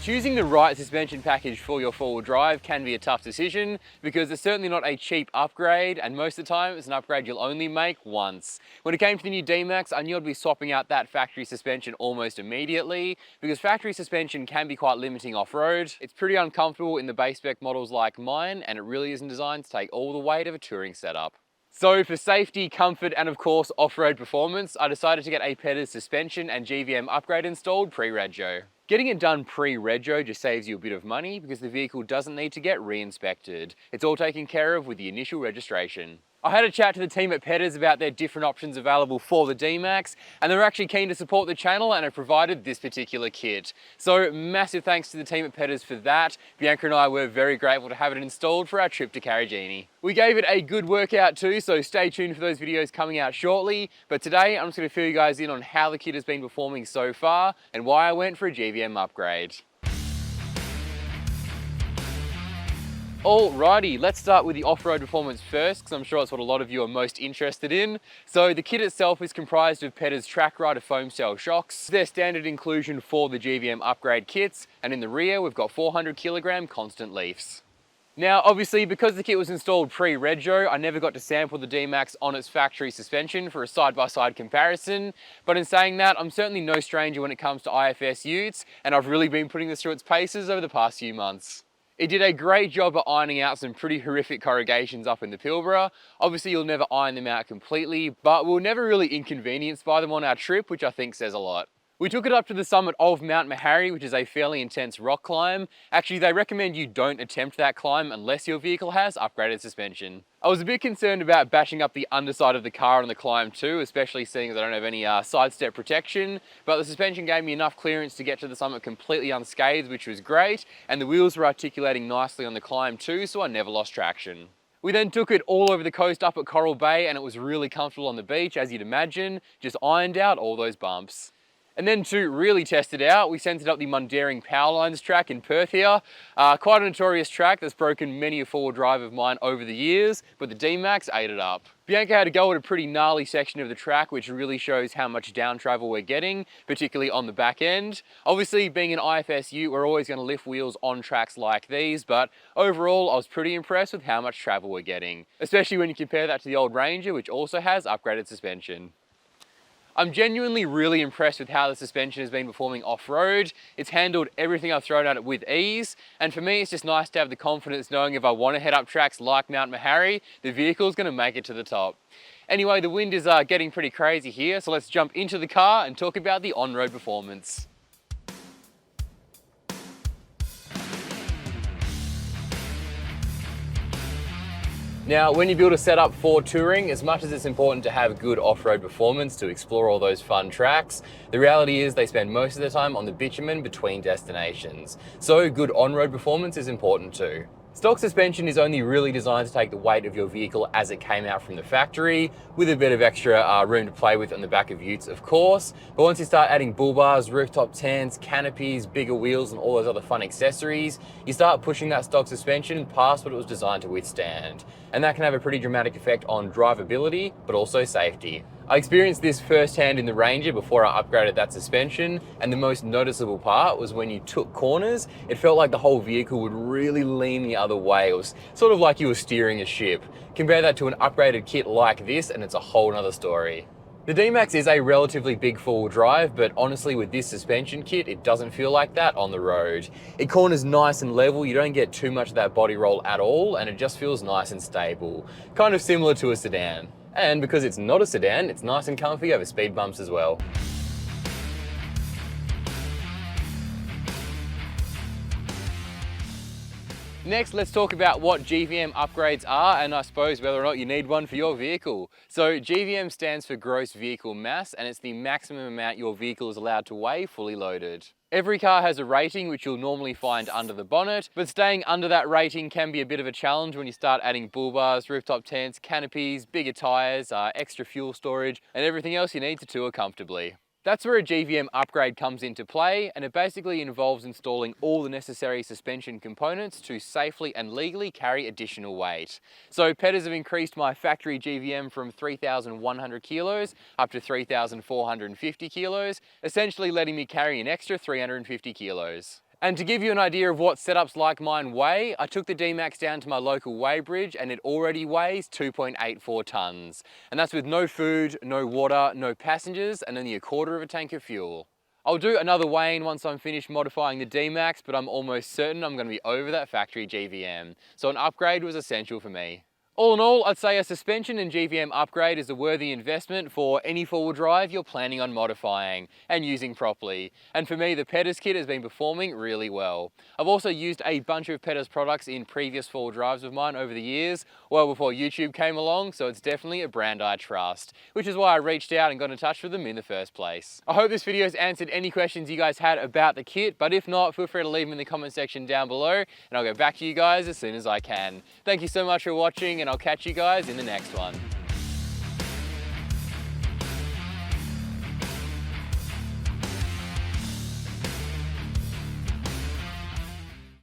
Choosing the right suspension package for your four-wheel drive can be a tough decision because it's certainly not a cheap upgrade, and most of the time it's an upgrade you'll only make once. When it came to the new DMAX, I knew I'd be swapping out that factory suspension almost immediately because factory suspension can be quite limiting off-road. It's pretty uncomfortable in the base spec models like mine, and it really isn't designed to take all the weight of a touring setup. So for safety, comfort, and of course off-road performance, I decided to get a Pedders suspension and GVM upgrade installed pre-rego. Getting it done pre-rego just saves you a bit of money because the vehicle doesn't need to get re-inspected. It's all taken care of with the initial registration. I had a chat to the team at Pedders about their different options available for the DMAX, and they were actually keen to support the channel and have provided this particular kit. So massive thanks to the team at Pedders for that. Bianca and I were very grateful to have it installed for our trip to Carragini. We gave it a good workout too, so stay tuned for those videos coming out shortly. But today I'm just going to fill you guys in on how the kit has been performing so far and why I went for a GVM upgrade. Alrighty, let's start with the off-road performance first because I'm sure it's what a lot of you are most interested in. So the kit itself is comprised of Pedders Track Rider foam cell shocks. They're standard inclusion for the GVM upgrade kits, and in the rear we've got 400 kilogram constant leafs. Now obviously because the kit was installed pre-rego, I never got to sample the DMAX on its factory suspension for a side-by-side comparison, but in saying that, I'm certainly no stranger when it comes to IFS utes, and I've really been putting this through its paces over the past few months. It did a great job at ironing out some pretty horrific corrugations up in the Pilbara. Obviously you'll never iron them out completely, but we were never really inconvenienced by them on our trip, which I think says a lot. We took it up to the summit of Mount Meharry, which is a fairly intense rock climb. Actually, they recommend you don't attempt that climb unless your vehicle has upgraded suspension. I was a bit concerned about bashing up the underside of the car on the climb too, especially seeing as I don't have any side step protection, but the suspension gave me enough clearance to get to the summit completely unscathed, which was great, and the wheels were articulating nicely on the climb too, so I never lost traction. We then took it all over the coast up at Coral Bay, and it was really comfortable on the beach, as you'd imagine, just ironed out all those bumps. And then to really test it out, we sent it up the Mundaring Powerlines track in Perth here. Quite a notorious track that's broken many a four-wheel drive of mine over the years, but the DMAX ate it up. Bianca had to go at a pretty gnarly section of the track, which really shows how much down travel we're getting, particularly on the back end. Obviously, being an IFS ute, we're always going to lift wheels on tracks like these, but overall, I was pretty impressed with how much travel we're getting, especially when you compare that to the old Ranger, which also has upgraded suspension. I'm genuinely really impressed with how the suspension has been performing off-road. It's handled everything I've thrown at it with ease, and for me it's just nice to have the confidence knowing if I want to head up tracks like Mount Meharry, the vehicle's going to make it to the top. Anyway, the wind is getting pretty crazy here, so let's jump into the car and talk about the on-road performance. Now, when you build a setup for touring, as much as it's important to have good off-road performance to explore all those fun tracks, the reality is they spend most of their time on the bitumen between destinations. So good on-road performance is important too. Stock suspension is only really designed to take the weight of your vehicle as it came out from the factory, with a bit of extra room to play with on the back of utes, of course. But once you start adding bull bars, rooftop tents, canopies, bigger wheels, and all those other fun accessories, you start pushing that stock suspension past what it was designed to withstand. And that can have a pretty dramatic effect on drivability, but also safety. I experienced this firsthand in the Ranger before I upgraded that suspension, and the most noticeable part was when you took corners, it felt like the whole vehicle would really lean the other way. It was sort of like you were steering a ship. Compare that to an upgraded kit like this, and it's a whole nother story. The DMAX is a relatively big four-wheel drive, but honestly with this suspension kit, it doesn't feel like that on the road. It corners nice and level, you don't get too much of that body roll at all, and it just feels nice and stable. Kind of similar to a sedan. And because it's not a sedan, it's nice and comfy over speed bumps as well. Next, let's talk about what GVM upgrades are, and I suppose whether or not you need one for your vehicle. So GVM stands for gross vehicle mass, and it's the maximum amount your vehicle is allowed to weigh fully loaded. Every car has a rating which you'll normally find under the bonnet, but staying under that rating can be a bit of a challenge when you start adding bull bars, rooftop tents, canopies, bigger tyres, extra fuel storage, and everything else you need to tour comfortably. That's where a GVM upgrade comes into play, and it basically involves installing all the necessary suspension components to safely and legally carry additional weight. So Pedders have increased my factory GVM from 3,100 kilos up to 3,450 kilos, essentially letting me carry an extra 350 kilos. And to give you an idea of what setups like mine weigh, I took the DMAX down to my local weigh bridge and it already weighs 2.84 tons. And that's with no food, no water, no passengers, and only a quarter of a tank of fuel. I'll do another weigh-in once I'm finished modifying the DMAX, but I'm almost certain I'm going to be over that factory GVM. So an upgrade was essential for me. All in all, I'd say a suspension and GVM upgrade is a worthy investment for any four-wheel drive you're planning on modifying and using properly. And for me, the Pedders kit has been performing really well. I've also used a bunch of Pedders products in previous four-wheel drives of mine over the years, well before YouTube came along, so it's definitely a brand I trust, which is why I reached out and got in touch with them in the first place. I hope this video has answered any questions you guys had about the kit, but if not, feel free to leave them in the comment section down below, and I'll get back to you guys as soon as I can. Thank you so much for watching, and I'll catch you guys in the next one.